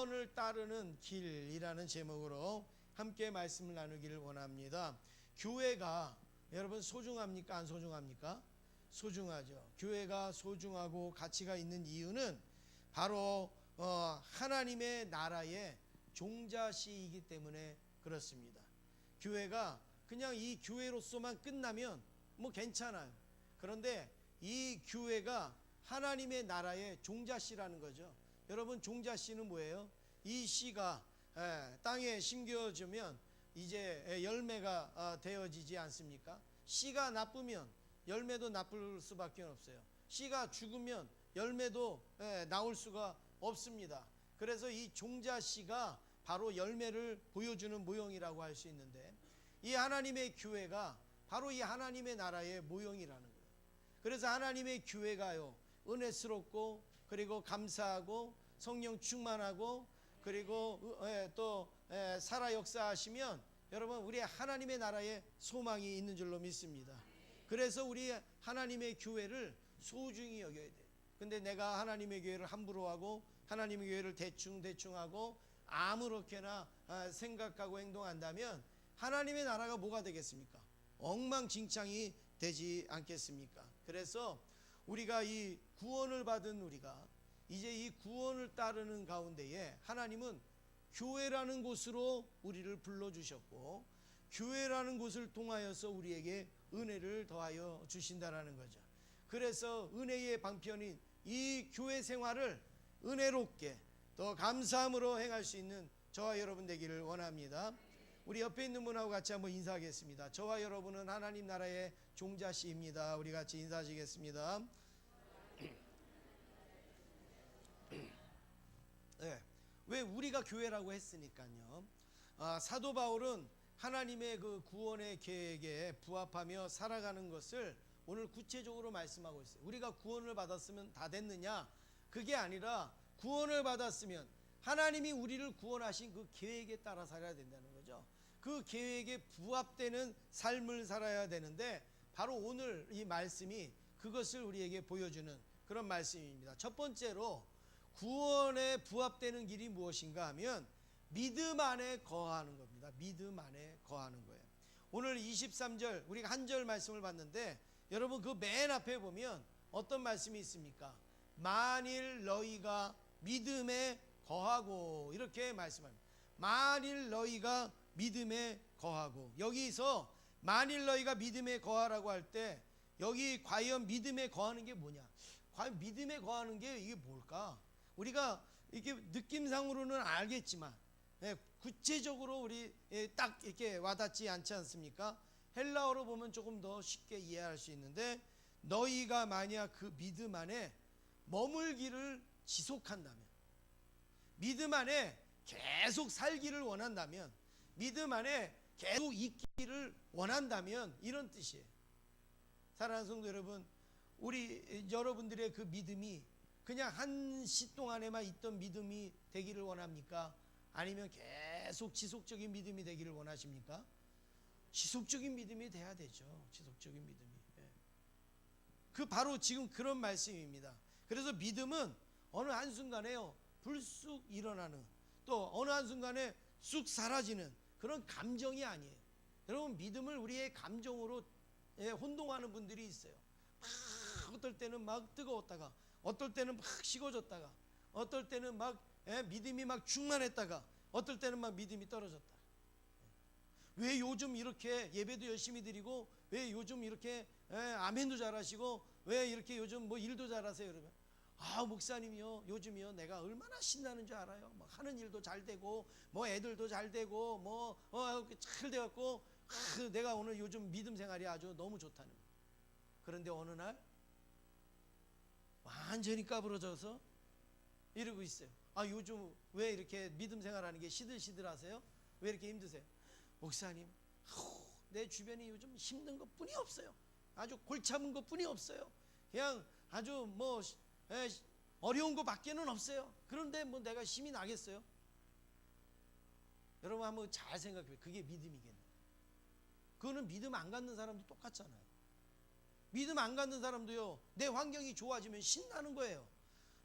구원을 따르는 길이라는 제목으로 함께 말씀을 나누기를 원합니다. 교회가 여러분 소중합니까? 안 소중합니까? 소중하죠. 교회가 소중하고 가치가 있는 이유는 바로 하나님의 나라의 종자씨이기 때문에 그렇습니다. 교회가 그냥 이 교회로서만 끝나면 뭐 괜찮아요. 그런데 이 교회가 하나님의 나라의 종자씨라는 거죠. 여러분, 종자씨는 뭐예요? 이 씨가 땅에 심겨주면 이제 열매가 되어지지 않습니까? 씨가 나쁘면 열매도 나쁠 수밖에 없어요. 씨가 죽으면 열매도 나올 수가 없습니다. 그래서 이 종자씨가 바로 열매를 보여주는 모형이라고 할 수 있는데, 이 하나님의 교회가 바로 이 하나님의 나라의 모형이라는 거예요. 그래서 하나님의 교회가요, 은혜스럽고 그리고 감사하고 성령 충만하고 그리고 또 살아 역사하시면 여러분, 우리 하나님의 나라에 소망이 있는 줄로 믿습니다. 그래서 우리 하나님의 교회를 소중히 여겨야 돼요. 근데 내가 하나님의 교회를 함부로 하고 하나님의 교회를 대충하고 아무렇게나 생각하고 행동한다면 하나님의 나라가 뭐가 되겠습니까? 엉망진창이 되지 않겠습니까? 그래서 우리가 이 구원을 받은 우리가 이제 이 구원을 따르는 가운데에 하나님은 교회라는 곳으로 우리를 불러주셨고, 교회라는 곳을 통하여서 우리에게 은혜를 더하여 주신다라는 거죠. 그래서 은혜의 방편인 이 교회 생활을 은혜롭게 더 감사함으로 행할 수 있는 저와 여러분 되기를 원합니다. 우리 옆에 있는 분하고 같이 한번 인사하겠습니다. 저와 여러분은 하나님 나라의 종자씨입니다. 우리 같이 인사하시겠습니다. 네. 왜 우리가 교회라고 했으니까요. 사도 바울은 하나님의 그 구원의 계획에 부합하며 살아가는 것을 오늘 구체적으로 말씀하고 있어요. 우리가 구원을 받았으면 다 됐느냐? 그게 아니라 구원을 받았으면 하나님이 우리를 구원하신 그 계획에 따라 살아야 된다는 거죠. 그 계획에 부합되는 삶을 살아야 되는데, 바로 오늘 이 말씀이 그것을 우리에게 보여주는 그런 말씀입니다. 첫 번째로 구원에 부합되는 길이 무엇인가 하면 믿음 안에 거하는 겁니다. 믿음 안에 거하는 거예요. 오늘 23절 우리가 한 절 말씀을 봤는데, 여러분 그 맨 앞에 보면 어떤 말씀이 있습니까? 만일 너희가 믿음에 거하고, 이렇게 말씀합니다. 만일 너희가 믿음에 거하고, 여기서 만일 너희가 믿음에 거하라고 할 때 여기 과연 믿음에 거하는 게 뭐냐? 과연 믿음에 거하는 게 이게 뭘까? 우리가 이렇게 느낌상으로는 알겠지만 구체적으로 우리 딱 이렇게 와닿지 않지 않습니까? 헬라어로 보면 조금 더 쉽게 이해할 수 있는데, 너희가 만약 그 믿음 안에 머물기를 지속한다면, 믿음 안에 계속 살기를 원한다면, 믿음 안에 계속 있기를 원한다면, 이런 뜻이에요. 사랑하는 성도 여러분, 우리 여러분들의 그 믿음이 그냥 한시 동안에만 있던 믿음이 되기를 원합니까? 아니면 계속 지속적인 믿음이 되기를 원하십니까? 지속적인 믿음이 돼야 되죠. 지속적인 믿음이. 그 바로 지금 그런 말씀입니다. 그래서 믿음은 어느 한순간에요, 불쑥 일어나는, 또 어느 한순간에 쑥 사라지는 그런 감정이 아니에요. 여러분, 믿음을 우리의 감정으로 혼동하는 분들이 있어요. 막 어떨 때는 막 뜨거웠다가, 어떨 때는 막 식어졌다가, 어떨 때는 막 믿음이 막 충만했다가, 어떨 때는 막 믿음이 떨어졌다. 왜 요즘 이렇게 예배도 열심히 드리고, 왜 요즘 이렇게 아멘도 잘하시고, 왜 이렇게 요즘 뭐 일도 잘하세요, 여러분? 목사님이요, 요즘이요 내가 얼마나 신나는 줄 알아요? 뭐 하는 일도 잘 되고, 뭐 애들도 잘 되고, 뭐 잘 돼갖고 내가 오늘 요즘 믿음 생활이 아주 너무 좋다는 거예요. 그런데 어느 날 완전히 까부러져서 이러고 있어요. 요즘 왜 이렇게 믿음 생활하는 게 시들시들하세요? 왜 이렇게 힘드세요? 목사님, 내 주변이 요즘 힘든 것 뿐이 없어요. 아주 골치 아픈 것 뿐이 없어요. 그냥 아주 뭐 어려운 것 밖에는 없어요. 그런데 뭐 내가 힘이 나겠어요? 여러분 한번 잘 생각해요. 그게 믿음이겠네. 그거는 믿음 안 갖는 사람도 똑같잖아요. 믿음 안 갖는 사람도요, 내 환경이 좋아지면 신나는 거예요.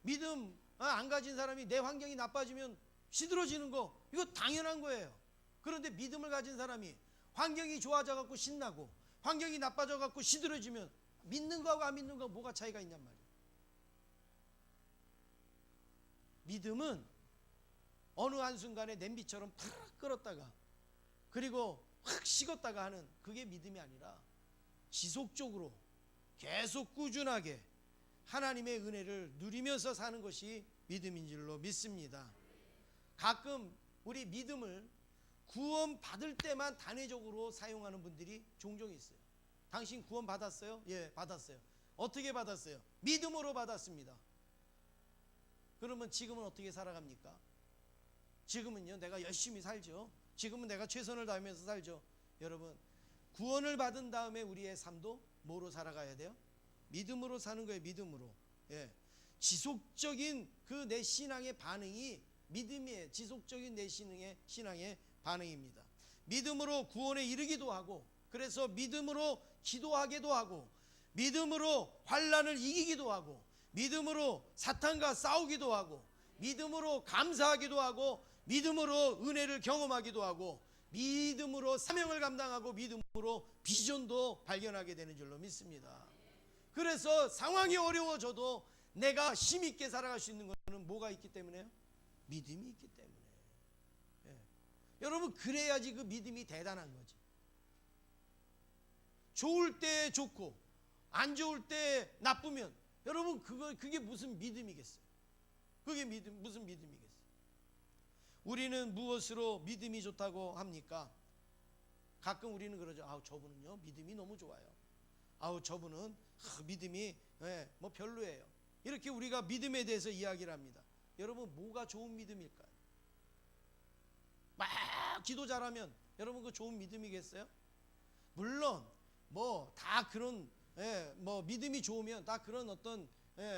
믿음 안 가진 사람이 내 환경이 나빠지면 시들어지는 거 이거 당연한 거예요. 그런데 믿음을 가진 사람이 환경이 좋아져 갖고 신나고 환경이 나빠져 갖고 시들어지면 믿는 거하고 안 믿는 거하고 뭐가 차이가 있냔 말이에요. 믿음은 어느 한순간에 냄비처럼 팍 끓었다가 그리고 확 식었다가 하는 그게 믿음이 아니라 지속적으로 계속 꾸준하게 하나님의 은혜를 누리면서 사는 것이 믿음인 줄로 믿습니다. 가끔 우리 믿음을 구원 받을 때만 단회적으로 사용하는 분들이 종종 있어요. 당신 구원 받았어요? 예, 받았어요. 어떻게 받았어요? 믿음으로 받았습니다. 그러면 지금은 어떻게 살아갑니까? 지금은요, 내가 열심히 살죠. 지금은 내가 최선을 다하면서 살죠. 여러분, 구원을 받은 다음에 우리의 삶도 뭐로 살아가야 돼요? 믿음으로 사는 거예요. 믿음으로. 예. 지속적인 그 내 신앙의 반응이 믿음이에요. 지속적인 내 신앙의 반응입니다. 믿음으로 구원에 이르기도 하고, 그래서 믿음으로 기도하기도 하고, 믿음으로 환난을 이기기도 하고, 믿음으로 사탄과 싸우기도 하고, 믿음으로 감사하기도 하고, 믿음으로 은혜를 경험하기도 하고, 믿음으로 사명을 감당하고, 믿음으로 비전도 발견하게 되는 줄로 믿습니다. 그래서 상황이 어려워져도 내가 힘있게 살아갈 수 있는 것은 뭐가 있기 때문에요? 믿음이 있기 때문에. 예. 여러분, 그래야지 그 믿음이 대단한 거지. 좋을 때 좋고 안 좋을 때 나쁘면 여러분 그게 무슨 믿음이겠어요? 그게 무슨 믿음이겠어요? 우리는 무엇으로 믿음이 좋다고 합니까? 가끔 우리는 그러죠. 아우, 저분은요 믿음이 너무 좋아요. 아우, 저분은 믿음이 뭐 별로예요. 이렇게 우리가 믿음에 대해서 이야기를 합니다. 여러분, 뭐가 좋은 믿음일까요? 막 기도 잘하면 여러분 그 좋은 믿음이겠어요? 물론 뭐 다 그런 뭐 믿음이 좋으면 다 그런 어떤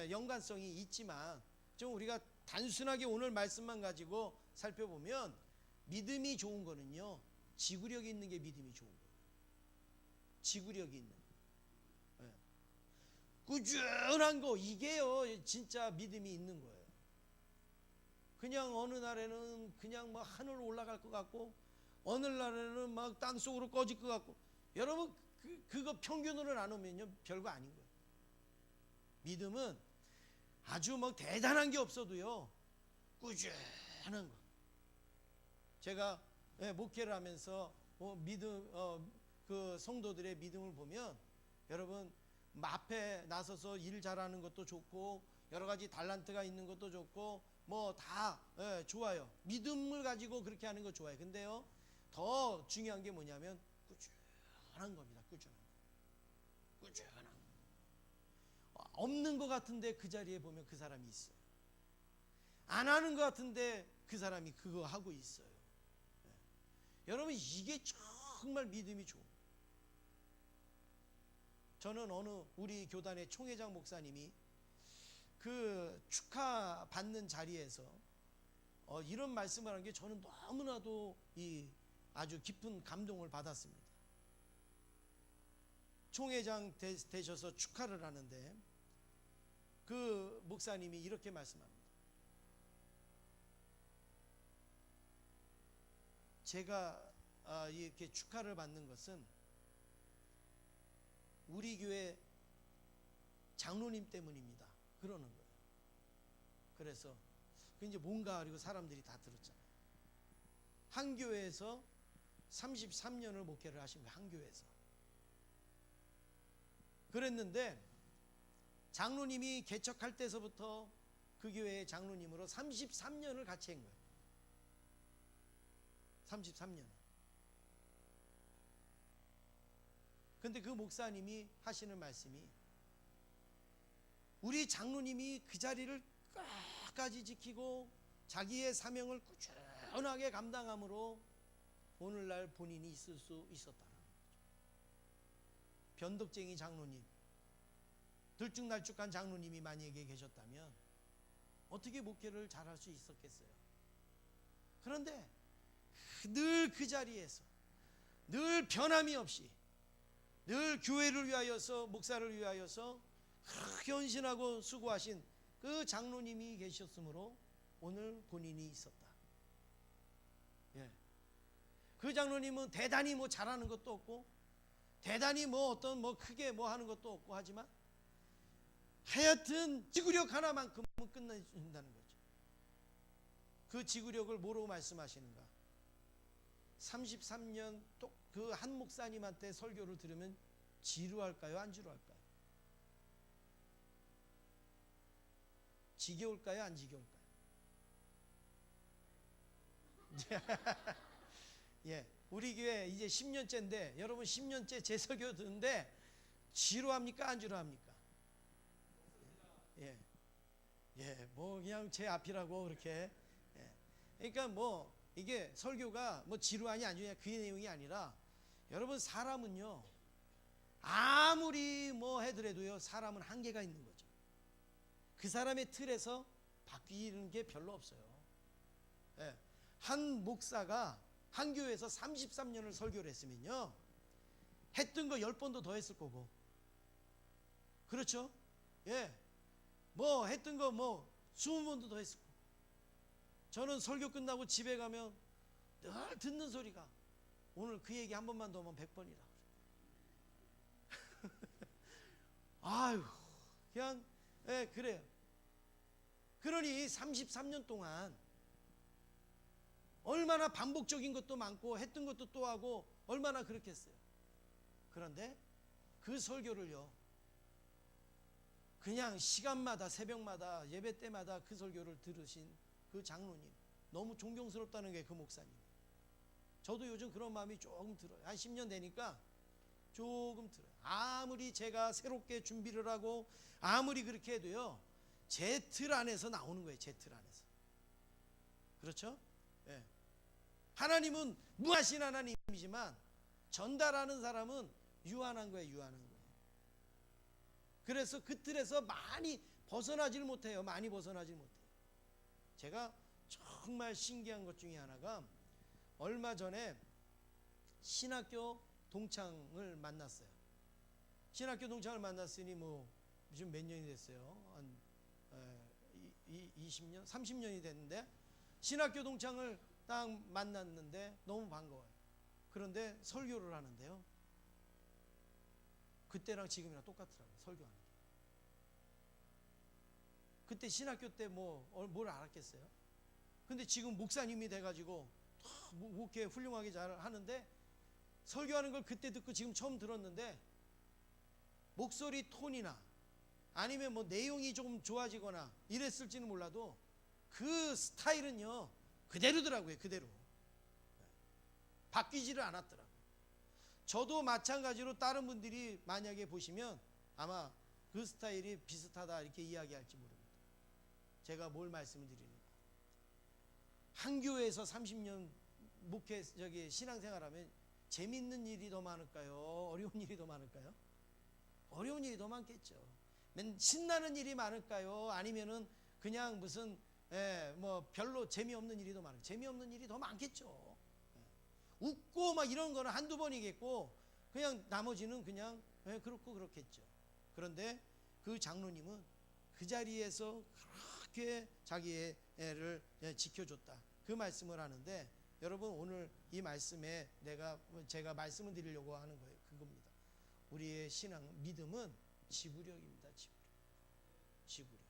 연관성이 있지만 좀 우리가 단순하게 오늘 말씀만 가지고 살펴보면 믿음이 좋은 거는요, 지구력이 있는 게 믿음이 좋은 거예요. 지구력이 있는 꾸준한 거, 이게요 진짜 믿음이 있는 거예요. 그냥 어느 날에는 그냥 막 하늘로 올라갈 것 같고 어느 날에는 막 땅속으로 꺼질 것 같고, 여러분 그거 평균으로 나누면요 별거 아닌 거예요. 믿음은 아주 뭐 대단한 게 없어도요 꾸준한 거. 제가 목회를 하면서 믿음 그 성도들의 믿음을 보면 여러분 앞에 나서서 일 잘하는 것도 좋고 여러 가지 달란트가 있는 것도 좋고 뭐 다 좋아요. 믿음을 가지고 그렇게 하는 거 좋아요. 근데요 더 중요한 게 뭐냐면 꾸준한 겁니다. 꾸준한 거. 없는 것 같은데 그 자리에 보면 그 사람이 있어요. 안 하는 것 같은데 그 사람이 그거 하고 있어요. 여러분, 이게 정말 믿음이 좋은. 저는 어느 우리 교단의 총회장 목사님이 그 축하 받는 자리에서 이런 말씀을 한 게 저는 너무나도 아주 깊은 감동을 받았습니다. 총회장 되셔서 축하를 하는데 그 목사님이 이렇게 말씀합니다. 제가 이렇게 축하를 받는 것은 우리 교회 장로님 때문입니다. 그러는 거예요. 그래서 이제 뭔가, 그리고 사람들이 다 들었잖아요. 한 교회에서 33년을 목회를 하신 거예요. 한 교회에서. 그랬는데 장로님이 개척할 때서부터 그 교회의 장로님으로 33년을 같이 한 거예요. 33년. 근데 그 목사님이 하시는 말씀이, 우리 장로님이 그 자리를 끝까지 지키고 자기의 사명을 꾸준하게 감당함으로 오늘날 본인이 있을 수 있었다는 거죠. 변덕쟁이 장로님, 들쭉날쭉한 장로님이 만약에 계셨다면 어떻게 목회를 잘할 수 있었겠어요? 그런데 늘 그 자리에서 늘 변함이 없이 늘 교회를 위하여서, 목사를 위하여서 헌신하고 수고하신 그 장로님이 계셨으므로 오늘 본인이 있었다. 그 장로님은 대단히 뭐 잘하는 것도 없고 대단히 뭐 어떤 뭐 크게 뭐 하는 것도 없고 하지만 하여튼 지구력 하나만큼은 끝내준다는 거죠. 그 지구력을 뭐라고 말씀하시는가? 33년 또 그 한 목사님한테 설교를 들으면 지루할까요? 안 지루할까요? 지겨울까요? 안 지겨울까요? 예, 우리 교회 이제 10년째인데 여러분 10년째 제 설교 듣는데 지루합니까? 안 지루합니까? 예, 예, 뭐 그냥 제 앞이라고 그렇게. 예. 그러니까 뭐 이게 설교가 뭐 지루하냐 안 지루하냐 그 내용이 아니라 여러분 사람은요 아무리 뭐 해더라도요 사람은 한계가 있는 거죠. 그 사람의 틀에서 바뀌는 게 별로 없어요. 예. 한 목사가 한 교회에서 33년을 설교를 했으면요 했던 거 10번도 더 했을 거고 그렇죠? 예. 뭐 했던 거 뭐 20번도 더 했을 거고 저는 설교 끝나고 집에 가면 늘 듣는 소리가 오늘 그 얘기 한 번만 더 하면 100번이다. 아유 그냥 예, 그래요. 그러니 33년 동안 얼마나 반복적인 것도 많고 했던 것도 또 하고 얼마나 그렇겠어요. 그런데 그 설교를요 그냥 시간마다 새벽마다 예배 때마다 그 설교를 들으신 그 장로님 너무 존경스럽다는 게 그 목사님. 저도 요즘 그런 마음이 조금 들어요. 한 10년 되니까 조금 들어요. 아무리 제가 새롭게 준비를 하고 아무리 그렇게 해도요 제 틀 안에서 나오는 거예요. 제 틀 안에서. 그렇죠? 예. 하나님은 무하신 하나님이지만 전달하는 사람은 유한한 거예요. 유한한 거예요. 그래서 그 틀에서 많이 벗어나질 못해요. 많이 벗어나질 못해요. 제가 정말 신기한 것 중에 하나가 얼마 전에 신학교 동창을 만났어요. 신학교 동창을 만났으니 뭐 지금 몇 년이 됐어요? 한 20년, 30년이 됐는데 신학교 동창을 딱 만났는데 너무 반가워요. 그런데 설교를 하는데요. 그때랑 지금이랑 똑같더라고요. 설교하는 게. 그때 신학교 때 뭘 알았겠어요? 근데 지금 목사님이 돼가지고 목회 훌륭하게 잘 하는데 설교하는 걸 그때 듣고 지금 처음 들었는데 목소리 톤이나 아니면 뭐 내용이 조금 좋아지거나 이랬을지는 몰라도 그 스타일은요 그대로더라고요. 그대로 바뀌지를 않았더라고요. 저도 마찬가지로 다른 분들이 만약에 보시면 아마 그 스타일이 비슷하다 이렇게 이야기할지 모릅니다. 제가 뭘 말씀을 드리는가. 한 교회에서 30년 목회 신앙생활하면 재밌는 일이 더 많을까요? 어려운 일이 더 많을까요? 어려운 일이 더 많겠죠. 신나는 일이 많을까요? 아니면은 그냥 무슨 뭐 별로 재미없는 일이 더 많을까요? 재미없는 일이 더 많겠죠. 웃고 막 이런 거는 한두 번이겠고 그냥 나머지는 그냥 그렇고 그렇겠죠. 그런데 그 장로님은 그 자리에서 그렇게 자기의 애를 지켜줬다. 그 말씀을 하는데 여러분 오늘 이 말씀에 제가 말씀을 드리려고 하는 거예요. 그겁니다. 우리의 신앙 믿음은 지구력입니다. 지구력.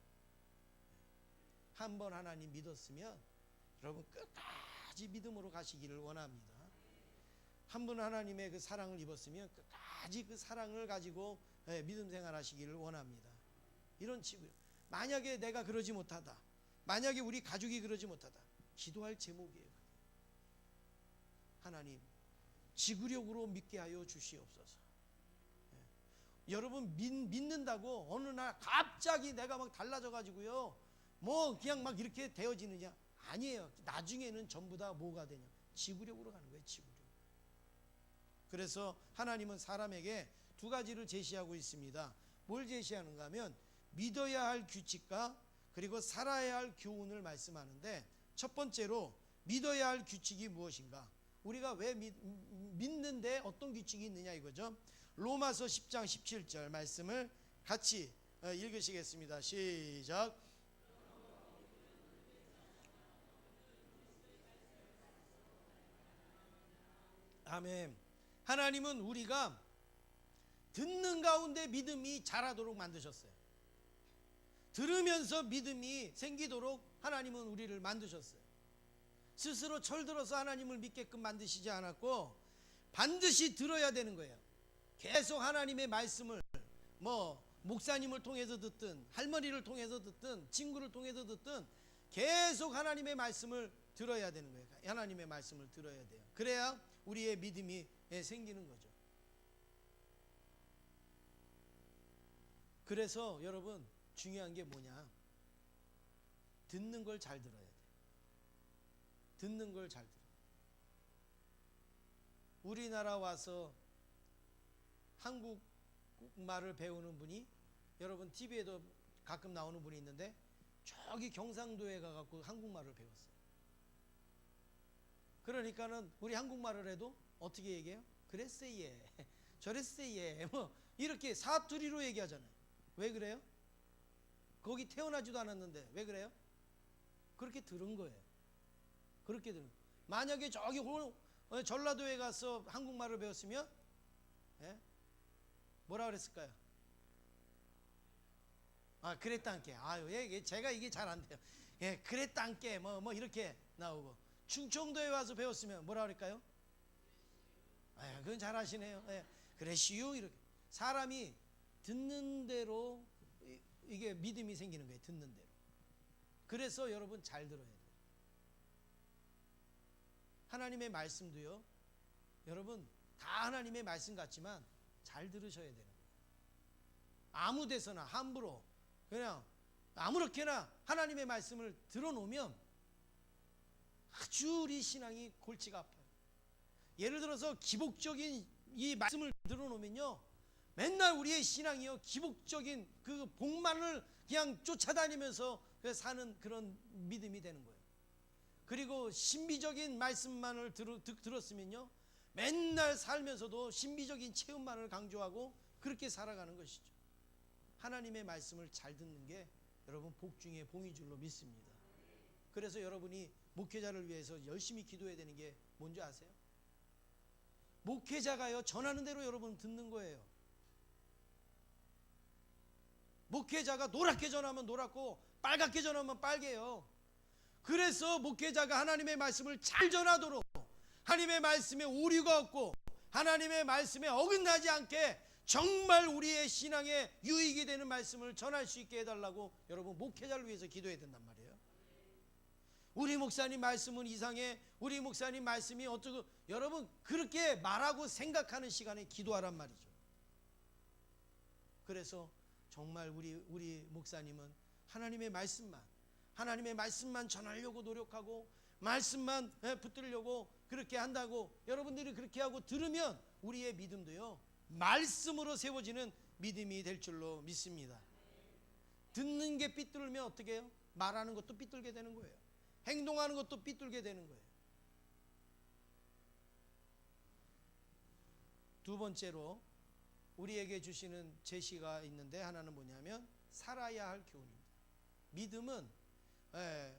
한번 하나님 믿었으면 여러분 끝까지 믿음으로 가시기를 원합니다. 한 번 하나님의 그 사랑을 입었으면 끝까지 그 사랑을 가지고 믿음 생활하시기를 원합니다. 이런 지구력. 만약에 내가 그러지 못하다. 만약에 우리 가족이 그러지 못하다. 기도할 제목이에요. 하나님 지구력으로 믿게 하여 주시옵소서. 여러분 믿는다고 어느 날 갑자기 내가 막 달라져 가지고요 뭐 그냥 막 이렇게 되어지느냐? 아니에요. 나중에는 전부 다 뭐가 되냐? 지구력으로 가는 거예요. 지구력. 그래서 하나님은 사람에게 두 가지를 제시하고 있습니다. 뭘 제시하는가 하면 믿어야 할 규칙과 그리고 살아야 할 교훈을 말씀하는데 첫 번째로 믿어야 할 규칙이 무엇인가? 우리가 왜 믿는데 어떤 규칙이 있느냐 이거죠. 로마서 10장 17절 말씀을 같이 읽으시겠습니다. 시작. 아멘. 하나님은 우리가 듣는 가운데 믿음이 자라도록 만드셨어요. 들으면서 믿음이 생기도록 하나님은 우리를 만드셨어요. 스스로 철들어서 하나님을 믿게끔 만드시지 않았고 반드시 들어야 되는 거예요. 계속 하나님의 말씀을 목사님을 통해서 듣든 할머니를 통해서 듣든 친구를 통해서 듣든 계속 하나님의 말씀을 들어야 되는 거예요. 하나님의 말씀을 들어야 돼요. 그래야 우리의 믿음이 생기는 거죠. 그래서 여러분 중요한 게 뭐냐? 듣는 걸 잘 들어야 돼. 듣는 걸 잘 들어. 우리나라 와서 한국말을 배우는 분이 여러분 TV에도 가끔 나오는 분이 있는데 저기 경상도에 가갖고 한국말을 배웠어요. 그러니까는 우리 한국말을 해도 어떻게 얘기해요? 그랬어요 저랬어요 이렇게 사투리로 얘기하잖아요. 왜 그래요? 거기 태어나지도 않았는데 왜 그래요? 그렇게 들은 거예요. 그렇게 들은 거예요. 만약에 저기 전라도에 가서 한국말을 배웠으면 뭐라 그랬을까요? 그랬단께. 제가 이게 잘 안 돼요. 그랬단께 뭐 이렇게 나오고 충청도에 와서 배웠으면 뭐라 그럴까요? 그건 잘 아시네요. 그래시유 이렇게 사람이 듣는 대로 이게 믿음이 생기는 거예요. 듣는 대로. 그래서 여러분 잘 들어야 돼요. 하나님의 말씀도요. 여러분 다 하나님의 말씀 같지만 잘 들으셔야 되는 거예요. 아무 데서나 함부로 그냥 아무렇게나 하나님의 말씀을 들어놓으면 아주 우리 신앙이 골치가 아파요. 예를 들어서 기복적인 이 말씀을 들어놓으면요 맨날 우리의 신앙이요 기복적인 그 복만을 그냥 쫓아다니면서 사는 그런 믿음이 되는 거예요. 그리고 신비적인 말씀만을 들었으면요 맨날 살면서도 신비적인 체험만을 강조하고 그렇게 살아가는 것이죠. 하나님의 말씀을 잘 듣는 게 여러분 복 중에 복인 줄로 믿습니다. 그래서 여러분이 목회자를 위해서 열심히 기도해야 되는 게 뭔지 아세요? 목회자가요 전하는 대로 여러분 듣는 거예요. 목회자가 노랗게 전하면 노랗고 빨갛게 전하면 빨개요. 그래서 목회자가 하나님의 말씀을 잘 전하도록 하나님의 말씀에 오류가 없고 하나님의 말씀에 어긋나지 않게 정말 우리의 신앙에 유익이 되는 말씀을 전할 수 있게 해달라고 여러분 목회자를 위해서 기도해야 된단 말이에요. 우리 목사님 말씀은 이상해, 우리 목사님 말씀이 어쩌고, 여러분 그렇게 말하고 생각하는 시간에 기도하란 말이죠. 그래서 정말 우리 목사님은 하나님의 말씀만 전하려고 노력하고 말씀만 붙들려고 그렇게 한다고 여러분들이 그렇게 하고 들으면 우리의 믿음도요 말씀으로 세워지는 믿음이 될 줄로 믿습니다. 듣는 게 삐뚤면 어떻게 해요? 말하는 것도 삐뚤게 되는 거예요. 행동하는 것도 삐뚤게 되는 거예요. 두 번째로 우리에게 주시는 제시가 있는데 하나는 뭐냐면 살아야 할 교훈입니다. 믿음은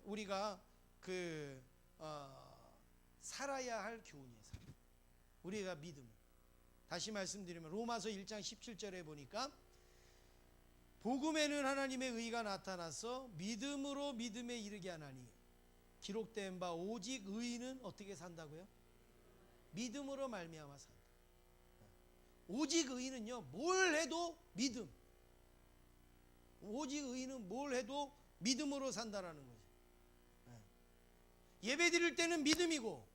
우리가 살아야 할 교훈이에요. 우리가 믿음은 다시 말씀드리면 로마서 1장 17절에 보니까 복음에는 하나님의 의가 나타나서 믿음으로 믿음에 이르게 하나니 기록된 바 오직 의인은 어떻게 산다고요? 믿음으로 말미암아 산다. 오직 의인은요 뭘 해도 믿음. 오직 의인은 뭘 해도 믿음으로 산다라는 거죠. 예배 드릴 때는 믿음이고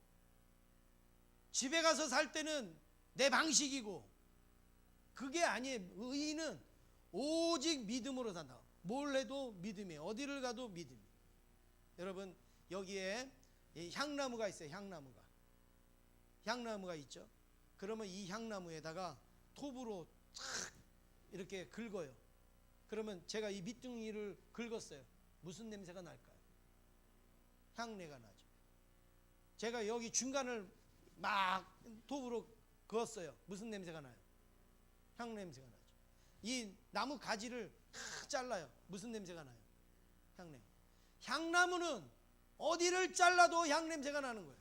집에 가서 살 때는 내 방식이고 그게 아니에요. 의인은 오직 믿음으로 산다. 뭘 해도 믿음이에요. 어디를 가도 믿음이에요. 여러분 여기에 향나무가 있어요. 향나무가 있죠. 그러면 이 향나무에다가 톱으로 탁 이렇게 긁어요. 그러면 제가 이 밑둥이를 긁었어요. 무슨 냄새가 날까요? 향내가 나죠. 제가 여기 중간을 막 톱으로 그었어요. 무슨 냄새가 나요? 향 냄새가 나죠. 이 나무 가지를 탁 잘라요. 무슨 냄새가 나요? 향냄. 향나무는 어디를 잘라도 향 냄새가 나는 거예요.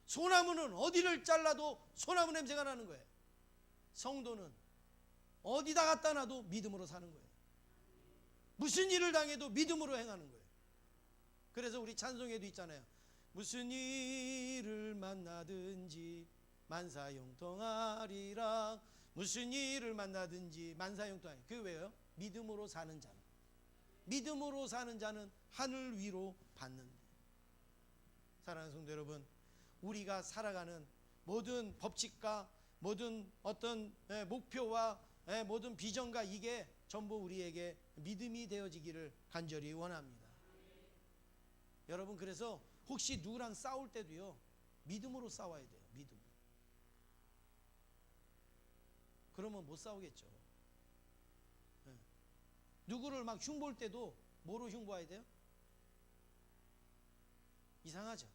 소나무는 어디를 잘라도 소나무 냄새가 나는 거예요. 성도는 어디다 갖다 놔도 믿음으로 사는 거예요. 무슨 일을 당해도 믿음으로 행하는 거예요. 그래서 우리 찬송에도 있잖아요. 무슨 일을 만나든지 만사형통하리라. 무슨 일을 만나든지 만사형통하리라. 그게 왜요? 믿음으로 사는 자는, 믿음으로 사는 자는 하늘 위로 받는다. 사랑하는 성도 여러분, 우리가 살아가는 모든 법칙과 모든 어떤 목표와 모든 비전과 이게 전부 우리에게 믿음이 되어지기를 간절히 원합니다. 여러분, 그래서 혹시 누구랑 싸울 때도요, 믿음으로 싸워야 돼요. 믿음. 그러면 못 싸우겠죠. 누구를 막 흉볼 때도 뭐로 흉보해야 돼요? 이상하죠.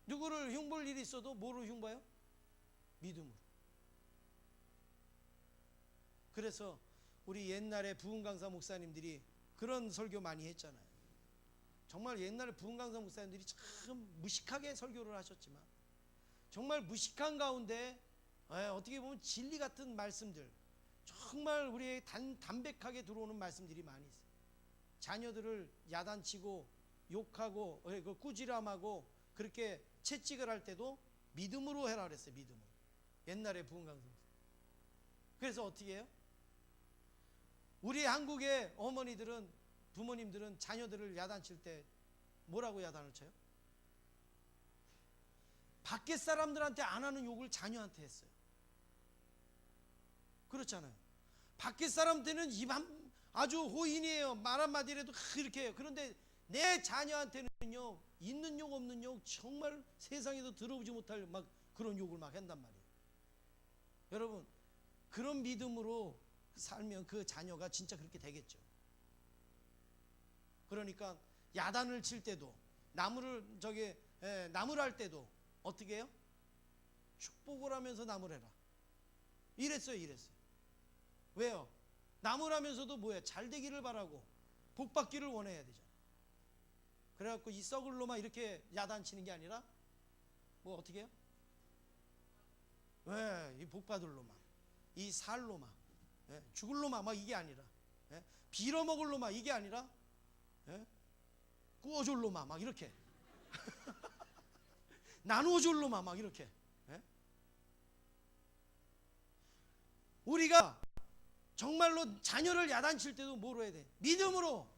누구를 흉볼 일이 있어도 뭐로 흉봐요? 믿음으로. 그래서 우리 옛날에 부흥강사 목사님들이 그런 설교 많이 했잖아요. 정말 옛날에 부흥강사 목사님들이 참 무식하게 설교를 하셨지만 정말 무식한 가운데 어떻게 보면 진리 같은 말씀들, 정말 우리의 담백하게 들어오는 말씀들이 많이 있어요. 자녀들을 야단치고 욕하고 꾸지람하고 그렇게 채찍을 할 때도 믿음으로 해라 그랬어요. 믿음으로. 옛날에 부흥강사. 그래서 어떻게 해요? 우리 한국의 어머니들은, 부모님들은 자녀들을 야단칠 때 뭐라고 야단을 쳐요? 밖에 사람들한테 안 하는 욕을 자녀한테 했어요. 그렇잖아요. 밖에 사람한테는 입 아주 호인이에요. 말 한마디라도 그렇게 해요. 그런데 내 자녀한테는요, 있는 욕 없는 욕, 정말 세상에서 들어보지 못할 막 그런 욕을 막 한단 말이에요. 여러분, 그런 믿음으로 살면 그 자녀가 진짜 그렇게 되겠죠. 그러니까 야단을 칠 때도, 나무를 할 때도 어떻게 해요? 축복을 하면서 나무를 해라. 이랬어요. 왜요? 나무를 하면서도 뭐예요? 잘 되기를 바라고 복 받기를 원해야 되잖아요. 그래갖고 이 썩을 놈아 이렇게 야단치는 게 아니라 뭐 어떻게 해요? 왜? 이 복 받을 놈아, 이 살 놈아, 죽을 놈아 막 이게 아니라, 빌어먹을 놈아 이게 아니라, 구워줄 놈아 막 이렇게 나누어줄 놈아 막 이렇게. 우리가 정말로 자녀를 야단칠 때도 뭐로 해야 돼? 믿음으로.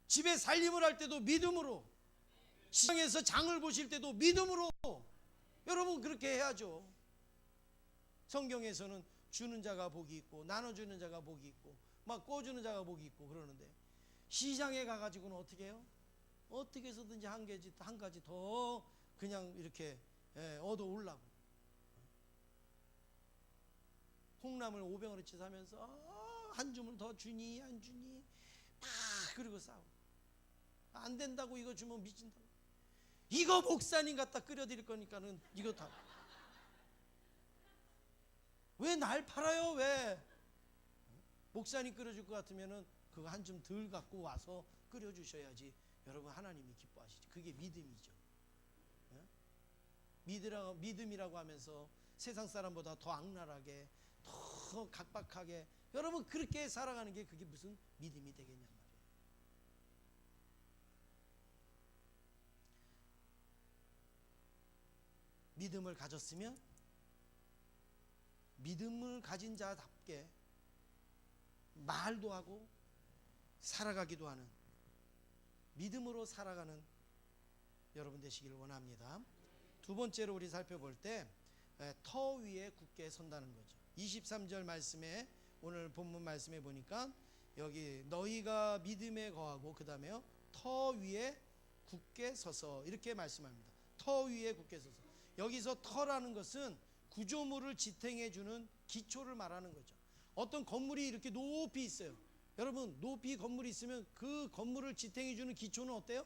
집에 살림을 할 때도 믿음으로. 시장에서 장을 보실 때도 믿음으로. 여러분, 그렇게 해야죠. 성경에서는 주는 자가 복이 있고 나눠주는 자가 복이 있고 막 꿔주는 자가 복이 있고 그러는데, 시장에 가가지고는 어떻게 해요? 어떻게 해서든지 한 가지 더 그냥 이렇게 얻어 올라고. 콩나물 500원어치 사면서 한 줌을 더 주니 안 주니 막 그리고 싸워. 안 된다고 이거 주면 미친다고. 이거 목사님 갖다 끓여드릴 거니까는 이거 다. 왜 날 팔아요? 왜? 목사님 끓여줄 것 같으면은 그거 한 줌 덜 갖고 와서 끓여주셔야지 여러분 하나님이 기뻐하시지. 그게 믿음이죠. 믿음이라고 하면서 세상 사람보다 더 악랄하게, 더 각박하게 여러분 그렇게 살아가는 게 그게 무슨 믿음이 되겠냔 말이에요. 믿음을 가졌으면 믿음을 가진 자답게 말도 하고 살아가기도 하는, 믿음으로 살아가는 여러분 되시기를 원합니다. 두 번째로 우리 살펴볼 때 터 위에 굳게 선다는 거죠. 23절 말씀에, 오늘 본문 말씀에 보니까 여기 너희가 믿음에 거하고 그 다음에요 터 위에 굳게 서서 이렇게 말씀합니다. 터 위에 굳게 서서. 여기서 터라는 것은 구조물을 지탱해 주는 기초를 말하는 거죠. 어떤 건물이 이렇게 높이 있어요. 여러분, 높이 건물이 있으면 그 건물을 지탱해 주는 기초는 어때요?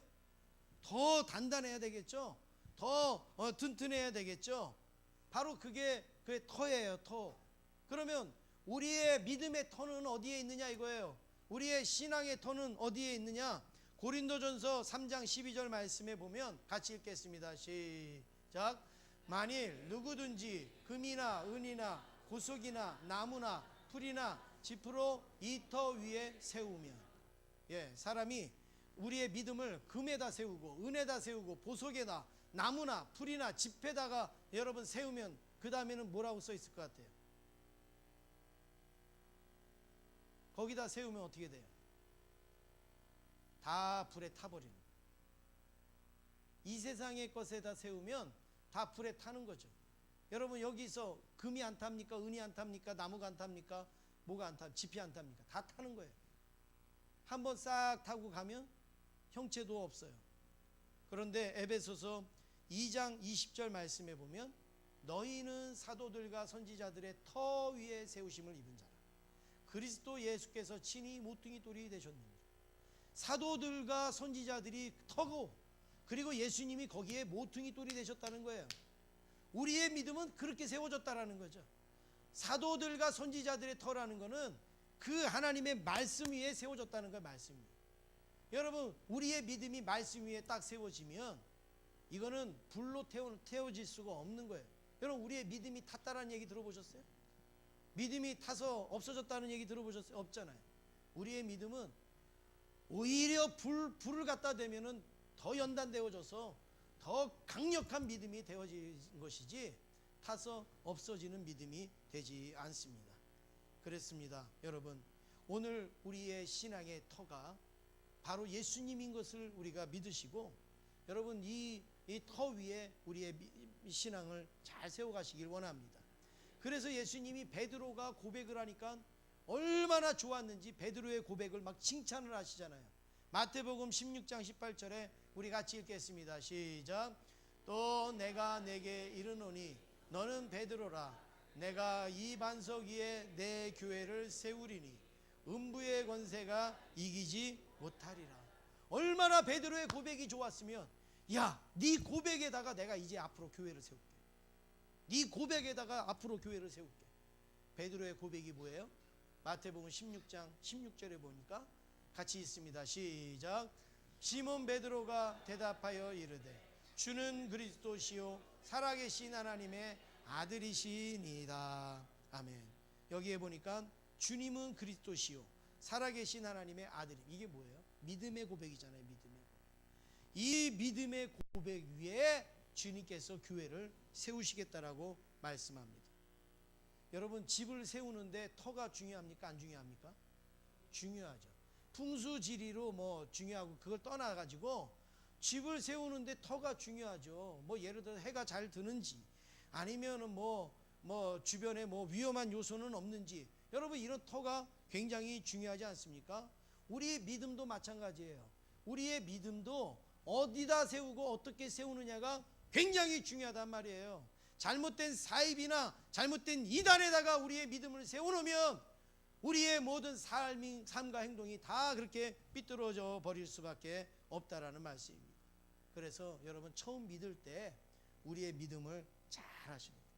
더 단단해야 되겠죠. 더 튼튼해야 되겠죠. 바로 그게 터예요. 터. 그러면 우리의 믿음의 터는 어디에 있느냐 이거예요. 우리의 신앙의 터는 어디에 있느냐? 고린도전서 3장 12절 말씀에 보면 같이 읽겠습니다. 시작. 만일 누구든지 금이나 은이나 보석이나 나무나 풀이나 지프로 이 터 위에 세우면, 사람이 우리의 믿음을 금에다 세우고 은에다 세우고 보석에다 나무나 풀이나 짚에다가 여러분 세우면 그 다음에는 뭐라고 써 있을 것 같아요? 거기다 세우면 어떻게 돼요? 다 불에 타버리는 거예요. 이 세상의 것에다 세우면 다 불에 타는 거죠. 여러분 여기서 금이 안 탑니까? 은이 안 탑니까? 나무가 안 탑니까? 뭐가 안 탑니까? 짚이 안 탑니까? 다 타는 거예요. 한번 싹 타고 가면 형체도 없어요. 그런데 에베소서 2장 20절 말씀에 보면 너희는 사도들과 선지자들의 터 위에 세우심을 입은 자라. 그리스도 예수께서 친히 모퉁이 돌이 되셨느니라. 사도들과 선지자들이 터고 그리고 예수님이 거기에 모퉁이 돌이 되셨다는 거예요. 우리의 믿음은 그렇게 세워졌다라는 거죠. 사도들과 선지자들의 터라는 거는 그 하나님의 말씀 위에 세워졌다는 거예요. 말씀 위에. 여러분 우리의 믿음이 말씀 위에 딱 세워지면 이거는 불로 태워질 수가 없는 거예요. 여러분 우리의 믿음이 탔다라는 얘기 들어보셨어요? 믿음이 타서 없어졌다는 얘기 들어보셨어요? 없잖아요. 우리의 믿음은 오히려 불을 갖다 대면은 더 연단되어져서 더 강력한 믿음이 되어진 것이지 타서 없어지는 믿음이 되지 않습니다. 그렇습니다. 여러분 오늘 우리의 신앙의 터가 바로 예수님인 것을 우리가 믿으시고 여러분 이 터 위에 우리의 신앙을 잘 세워가시길 원합니다. 그래서 예수님이 베드로가 고백을 하니까 얼마나 좋았는지 베드로의 고백을 막 칭찬을 하시잖아요. 마태복음 16장 18절에 우리 같이 읽겠습니다. 시작. 또 내가 내게 이르노니 너는 베드로라. 내가 이 반석 위에 내 교회를 세우리니 음부의 권세가 이기지 못하리라. 얼마나 베드로의 고백이 좋았으면 야, 네 고백에다가 내가 이제 앞으로 교회를 세울게. 네 고백에다가 앞으로 교회를 세울게. 베드로의 고백이 뭐예요? 마태복음 16장 16절에 보니까 같이 있습니다. 시작. 시몬 베드로가 대답하여 이르되 주는 그리스도시요 살아계신 하나님의 아들이시니이다. 아멘. 여기에 보니까 주님은 그리스도시요 살아계신 하나님의 아들임. 이게 뭐예요? 믿음의 고백이잖아요. 믿음의 고백. 이 믿음의 고백 위에 주님께서 교회를 세우시겠다라고 말씀합니다. 여러분 집을 세우는데 터가 중요합니까? 안 중요합니까? 중요하죠. 풍수지리로 뭐 중요하고 그걸 떠나가지고 집을 세우는데 터가 중요하죠. 뭐 예를 들어 해가 잘 드는지 아니면은 뭐 주변에 뭐 위험한 요소는 없는지 여러분 이런 터가 굉장히 중요하지 않습니까? 우리의 믿음도 마찬가지예요. 우리의 믿음도 어디다 세우고 어떻게 세우느냐가 굉장히 중요하단 말이에요. 잘못된 사입이나 잘못된 이단에다가 우리의 믿음을 세워놓으면 우리의 모든 삶과 행동이 다 그렇게 삐뚤어져 버릴 수밖에 없다라는 말씀입니다. 그래서 여러분 처음 믿을 때 우리의 믿음을 잘 하시는 거예요.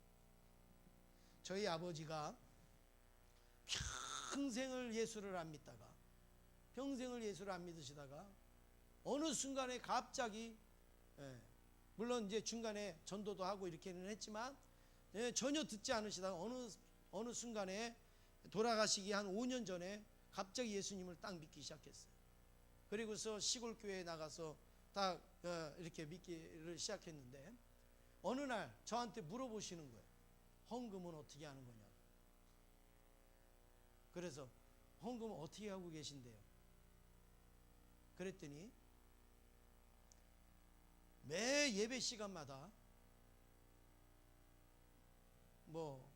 저희 아버지가 평생을 예수를 안 믿다가 평생을 예수를 안 믿으시다가 어느 순간에 갑자기 물론 이제 중간에 전도도 하고 이렇게는 했지만 전혀 듣지 않으시다가 어느 순간에 돌아가시기 한 5년 전에 갑자기 예수님을 딱 믿기 시작했어요. 그리고서 시골 교회에 나가서 딱 이렇게 믿기를 시작했는데 어느 날 저한테 물어보시는 거예요. 헌금은 어떻게 하는 거냐고. 그래서 헌금은 어떻게 하고 계신데요? 그랬더니 매 예배 시간마다 뭐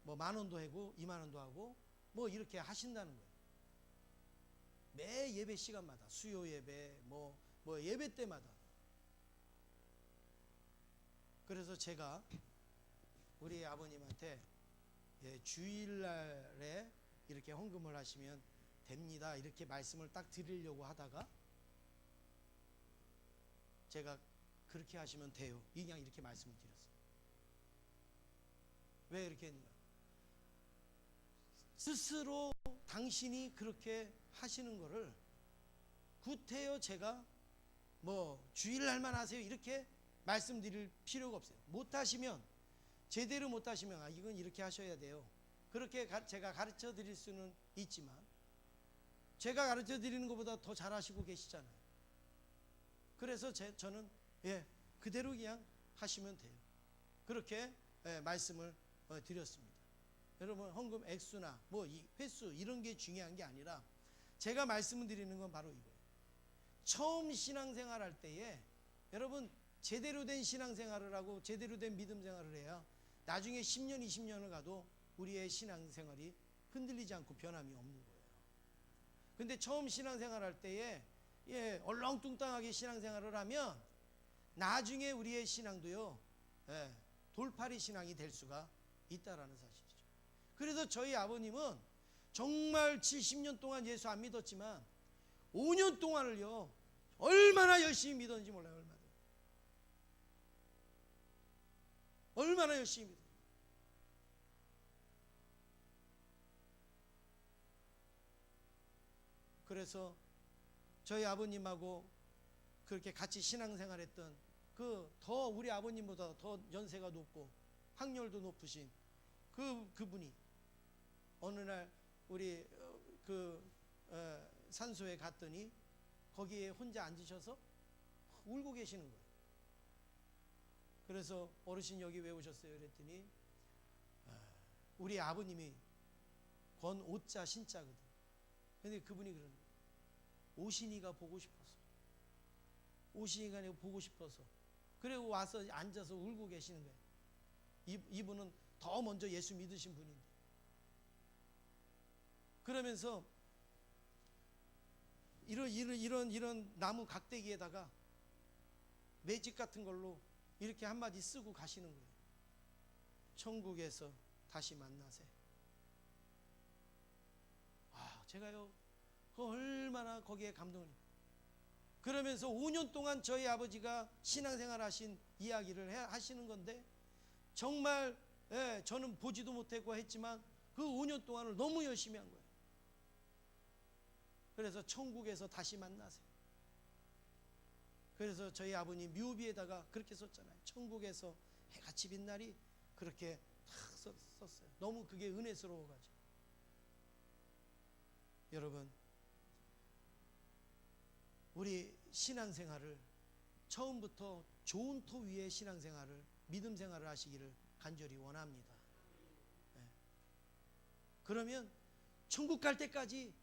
10,000원도 하고 20,000원도 하고 뭐 이렇게 하신다는 거예요. 매 예배 시간마다 수요 예배 뭐 예배 때마다. 그래서 제가 우리 아버님한테 주일날에 이렇게 헌금을 하시면 됩니다 이렇게 말씀을 딱 드리려고 하다가 제가 그렇게 하시면 돼요 그냥 이렇게 말씀을 드렸어요. 왜 이렇게 했냐? 스스로 당신이 그렇게 하시는 거를 구태여 제가 뭐 주일날만 하세요 이렇게 말씀드릴 필요가 없어요. 못하시면, 제대로 못하시면 이건 이렇게 하셔야 돼요, 그렇게 제가 가르쳐 드릴 수는 있지만, 제가 가르쳐 드리는 것보다 더 잘하시고 계시잖아요. 그래서 저는 그대로 그냥 하시면 돼요. 그렇게 말씀을 드렸습니다. 여러분, 헌금 액수나 뭐 이 횟수 이런 게 중요한 게 아니라, 제가 말씀을 드리는 건 바로 이거예요. 처음 신앙생활 할 때에 여러분 제대로 된 신앙생활을 하고 제대로 된 믿음 생활을 해야 나중에 10년 20년을 가도 우리의 신앙생활이 흔들리지 않고 변함이 없는 거예요. 근데 처음 신앙생활 할 때에 얼렁뚱땅하게 신앙생활을 하면 나중에 우리의 신앙도요 돌팔이 신앙이 될 수가 있다라는 사실이죠. 그래서 저희 아버님은 정말 70년 동안 예수 안 믿었지만 5년 동안을요 얼마나 열심히 믿었는지 몰라요. 얼마나 열심히 믿었어요. 그래서 저희 아버님하고 그렇게 같이 신앙생활했던 더 우리 아버님보다 더 연세가 높고 학렬도 높으신 그분이 어느 날 우리 산소에 갔더니 거기에 혼자 앉으셔서 울고 계시는 거예요. 그래서 어르신 여기 왜 오셨어요? 그랬더니 우리 아버님이 권오자 신자거든. 근데 그분이 그러는 거예요. 오신이가 보고 싶어서, 오신이가 내가 보고 싶어서. 그리고 와서 앉아서 울고 계시는 거예요. 이분은 더 먼저 예수 믿으신 분인데. 그러면서 이런 나무 각대기에다가 매직 같은 걸로 이렇게 한마디 쓰고 가시는 거예요. 천국에서 다시 만나세. 제가요 얼마나 거기에 감동을. 그러면서 5년 동안 저희 아버지가 신앙생활 하신 이야기를 하시는 건데, 정말 저는 보지도 못했고 했지만 그 5년 동안을 너무 열심히 한 거예요. 그래서 천국에서 다시 만나세요. 그래서 저희 아버님 묘비에다가 그렇게 썼잖아요. 천국에서 해같이 빛날이, 그렇게 탁 썼어요. 너무 그게 은혜스러워가지고. 여러분, 우리 신앙생활을 처음부터 좋은 토 위에 신앙생활을, 믿음 생활을 하시기를 간절히 원합니다. 그러면 천국 갈 때까지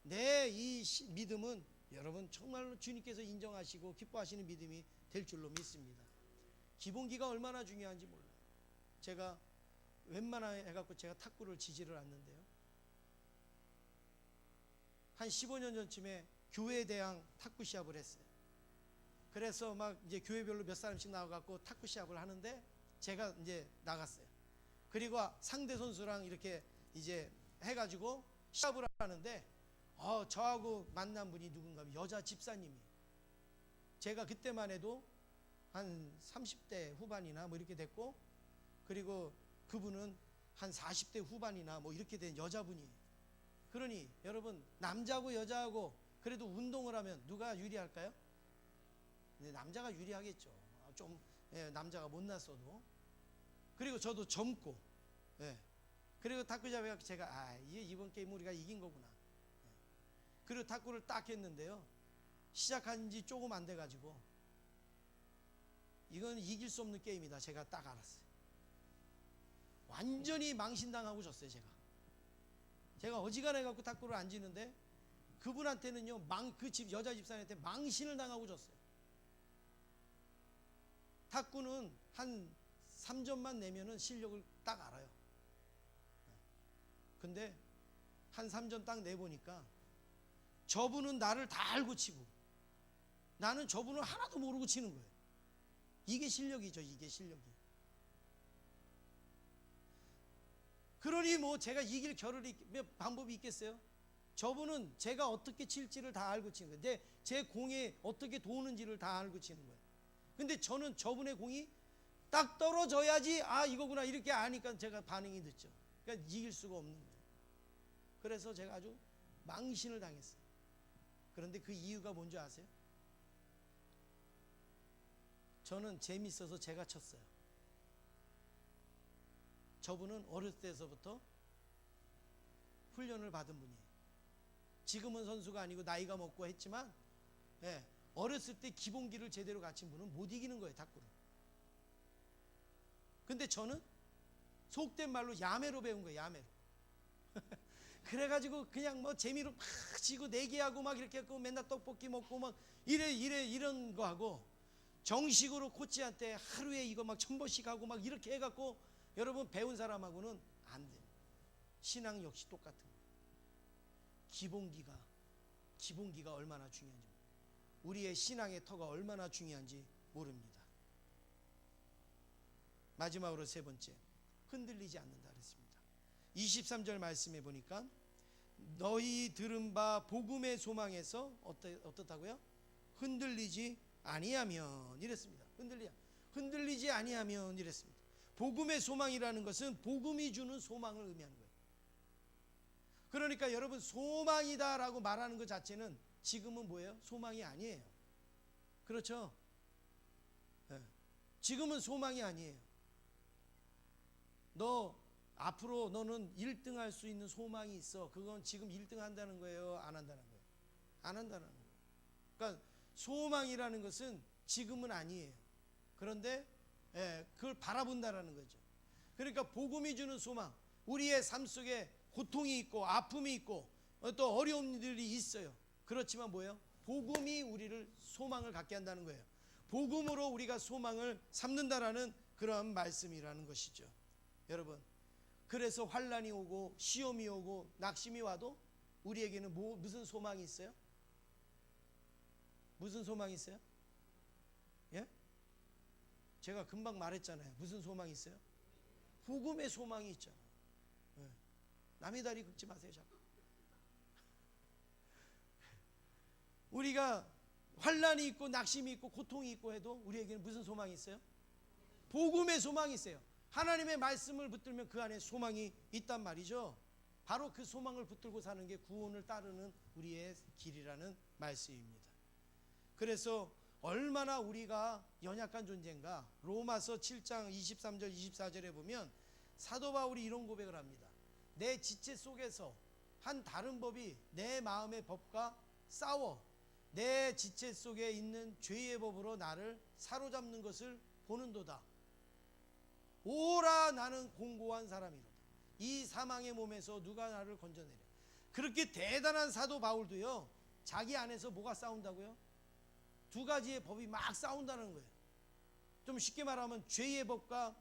내 이 믿음은 여러분 정말로 주님께서 인정하시고 기뻐하시는 믿음이 될 줄로 믿습니다. 기본기가 얼마나 중요한지 몰라요. 제가 웬만하게 해갖고 제가 탁구를 치지를 않는데요, 한 15년 전쯤에 교회 대항 탁구 시합을 했어요. 그래서 막 이제 교회별로 몇 사람씩 나와갖고 탁구 시합을 하는데 제가 이제 나갔어요. 그리고 상대 선수랑 이렇게 이제 해가지고 시합을 하는데 저하고 만난 분이 누군가 하면 여자 집사님이. 제가 그때만 해도 한 30대 후반이나 뭐 이렇게 됐고, 그리고 그분은 한 40대 후반이나 뭐 이렇게 된 여자분이에요. 그러니 여러분, 남자하고 여자하고 그래도 운동을 하면 누가 유리할까요? 네, 남자가 유리하겠죠. 좀 남자가 못났어도. 그리고 저도 젊고, 그리고 탁구 잡아서 제가 이번 게임 우리가 이긴 거구나. 그리고 탁구를 딱 했는데요, 시작한 지 조금 안 돼가지고 이건 이길 수 없는 게임이다 제가 딱 알았어요. 완전히 망신당하고 졌어요. 제가 어지간해 갖고 탁구를 안 지는데 그분한테는요, 그 집 여자 집사한테 망신을 당하고 졌어요. 탁구는 한 3점만 내면은 실력을 딱 알아요. 근데 한 3점 딱 내보니까 저분은 나를 다 알고 치고 나는 저분을 하나도 모르고 치는 거예요. 이게 실력이죠. 이게 실력이. 그러니 뭐 제가 이길 겨를이 방법이 있겠어요? 저분은 제가 어떻게 칠지를 다 알고 치는 거예요. 제 공에 어떻게 도는지를 다 알고 치는 거예요. 근데 저는 저분의 공이 딱 떨어져야지 이거구나 이렇게 아니까 제가 반응이 늦죠. 그러니까 이길 수가 없는 거예요. 그래서 제가 아주 망신을 당했어요. 그런데 그 이유가 뭔지 아세요? 저는 재밌어서 제가 쳤어요. 저분은 어렸을 때서부터 훈련을 받은 분이에요. 지금은 선수가 아니고 나이가 먹고 했지만, 예, 어렸을 때 기본기를 제대로 갖춘 분은 못 이기는 거예요, 탁구를. 근데 저는 속된 말로 야매로 배운 거예요, 야매로. 그래가지고 그냥 뭐 재미로 막 지고 내기하고 막 이렇게 하고 맨날 떡볶이 먹고 막 이런 거 하고, 정식으로 코치한테 하루에 이거 막 1000번씩 하고 막 이렇게 해갖고 여러분 배운 사람하고는 안 돼요. 신앙 역시 똑같은 거예요. 기본기가 얼마나 중요한지, 우리의 신앙의 터가 얼마나 중요한지 모릅니다. 마지막으로 세 번째, 흔들리지 않는다 그랬습니다. 23절 말씀해 보니까 너희 들은 바 복음의 소망에서 어떻다고요? 흔들리지 아니하면 이랬습니다. 흔들리지 아니하면 이랬습니다. 복음의 소망이라는 것은 복음이 주는 소망을 의미하는 거예요. 그러니까 여러분, 소망이다라고 말하는 것 자체는 지금은 뭐예요? 소망이 아니에요. 그렇죠? 네. 지금은 소망이 아니에요. 앞으로 너는 1등 할 수 있는 소망이 있어. 그건 지금 1등 한다는 거예요? 안 한다는 거예요? 안 한다는 거예요. 그러니까 소망이라는 것은 지금은 아니에요. 그런데 그걸 바라본다라는 거죠. 그러니까 복음이 주는 소망, 우리의 삶 속에 고통이 있고 아픔이 있고 또 어려움들이 있어요. 그렇지만 뭐예요? 복음이 우리를 소망을 갖게 한다는 거예요. 복음으로 우리가 소망을 삼는다라는 그런 말씀이라는 것이죠. 여러분, 그래서 환난이 오고 시험이 오고 낙심이 와도 우리에게는 무슨 소망이 있어요? 무슨 소망이 있어요? 예? 제가 금방 말했잖아요. 무슨 소망이 있어요? 복음의 소망이 있잖아요. 예. 남의 다리 긁지 마세요, 자꾸. 우리가 환난이 있고 낙심이 있고 고통이 있고 해도 우리에게는 무슨 소망이 있어요? 복음의 소망이 있어요. 하나님의 말씀을 붙들면 그 안에 소망이 있단 말이죠. 바로 그 소망을 붙들고 사는 게 구원을 따르는 우리의 길이라는 말씀입니다. 그래서 얼마나 우리가 연약한 존재인가. 로마서 7장 23절 24절에 보면 사도 바울이 이런 고백을 합니다. 내 지체 속에서 한 다른 법이 내 마음의 법과 싸워 내 지체 속에 있는 죄의 법으로 나를 사로잡는 것을 보는도다. 오라 나는 공고한 사람이로다. 이 사망의 몸에서 누가 나를 건져내랴. 그렇게 대단한 사도 바울도요, 자기 안에서 뭐가 싸운다고요? 두 가지의 법이 막 싸운다는 거예요. 좀 쉽게 말하면 죄의 법과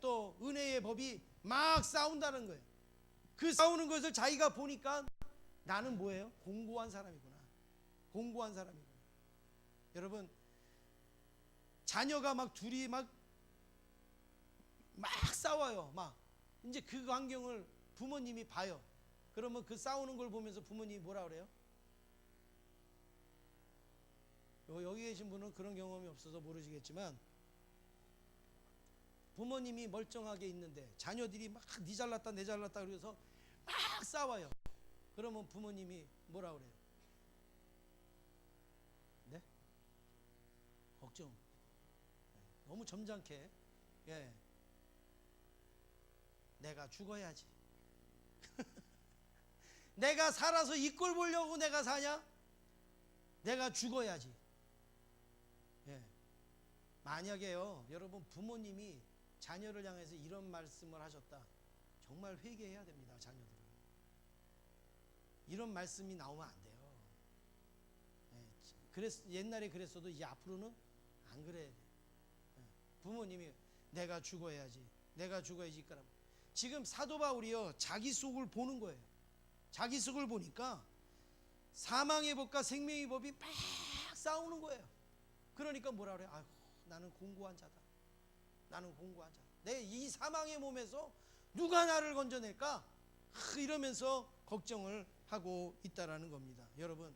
또 은혜의 법이 막 싸운다는 거예요. 그 싸우는 것을 자기가 보니까 나는 뭐예요? 공고한 사람이구나. 공고한 사람이구나. 여러분, 자녀가 막 둘이 막 싸워요. 막 이제 그 광경을 부모님이 봐요. 그러면 그 싸우는 걸 보면서 부모님이 뭐라 그래요? 여기 계신 분은 그런 경험이 없어서 모르시겠지만, 부모님이 멀쩡하게 있는데 자녀들이 막 니 잘났다 내 잘났다 그래서 막 싸워요. 그러면 부모님이 뭐라 그래요? 네? 걱정. 너무 점잖게, 내가 죽어야지. 내가 살아서 이 꼴 보려고 내가 사냐? 내가 죽어야지. 만약에요, 여러분 부모님이 자녀를 향해서 이런 말씀을 하셨다. 정말 회개해야 됩니다. 자녀들은 이런 말씀이 나오면 안 돼요. 옛날에 그랬어도 이제 앞으로는 안 그래야 돼. 부모님이 내가 죽어야지, 내가 죽어야지. 지금 사도 바울이요, 자기 속을 보는 거예요. 자기 속을 보니까 사망의 법과 생명의 법이 막 싸우는 거예요. 그러니까 뭐라 그래요? 아이고, 나는 공고한 자다. 나는 공고한 자다. 내 이 사망의 몸에서 누가 나를 건져낼까? 이러면서 걱정을 하고 있다라는 겁니다. 여러분,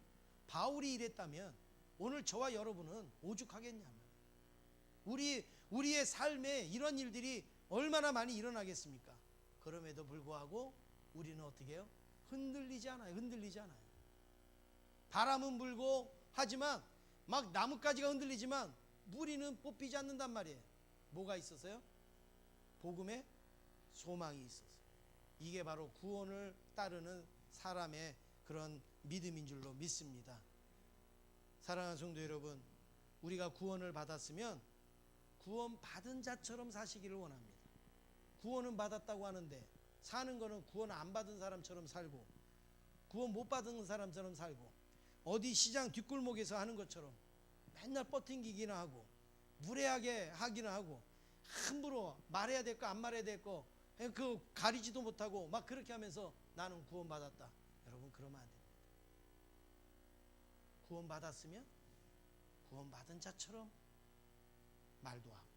바울이 이랬다면 오늘 저와 여러분은 오죽하겠냐면, 우리의 삶에 이런 일들이 얼마나 많이 일어나겠습니까? 그럼에도 불구하고 우리는 어떻게 해요? 흔들리지 않아요. 흔들리지 않아요. 바람은 불고 하지만 막 나뭇가지가 흔들리지만 무리는 뽑히지 않는단 말이에요. 뭐가 있어서요? 복음의 소망이 있어서. 이게 바로 구원을 따르는 사람의 그런 믿음인 줄로 믿습니다. 사랑하는 성도 여러분, 우리가 구원을 받았으면 구원 받은 자처럼 사시기를 원합니다. 구원은 받았다고 하는데 사는 거는 구원 안 받은 사람처럼 살고 구원 못 받은 사람처럼 살고 어디 시장 뒷골목에서 하는 것처럼 맨날 뻗팅기기나 하고 무례하게 하기는 하고 함부로 말해야 될 거 안 말해야 될 거 그 가리지도 못하고 막 그렇게 하면서 나는 구원 받았다. 여러분 그러면 안 됩니다. 구원 받았으면 구원 받은 자처럼 말도 하고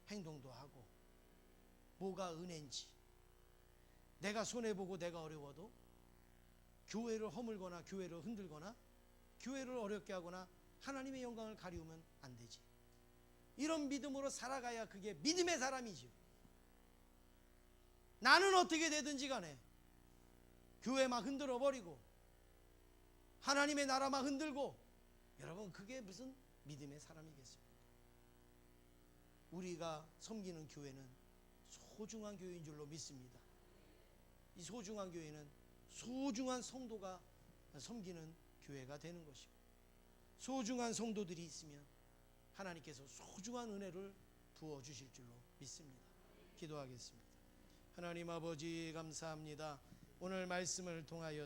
행동도 하고 뭐가 은혜인지 내가 손해보고 내가 어려워도 교회를 허물거나 교회를 흔들거나 교회를 어렵게 하거나 하나님의 영광을 가리우면 안 되지. 이런 믿음으로 살아가야 그게 믿음의 사람이죠. 나는 어떻게 되든지 간에 교회 막 흔들어 버리고 하나님의 나라 막 흔들고 여러분 그게 무슨 믿음의 사람이겠습니까? 우리가 섬기는 교회는 소중한 교회인 줄로 믿습니다. 이 소중한 교회는 소중한 성도가 섬기는 교회가 되는 것이고 소중한 성도들이 있으면 하나님께서 소중한 은혜를 부어주실 줄로 믿습니다. 기도하겠습니다. 하나님 아버지 감사합니다. 오늘 말씀을 통하여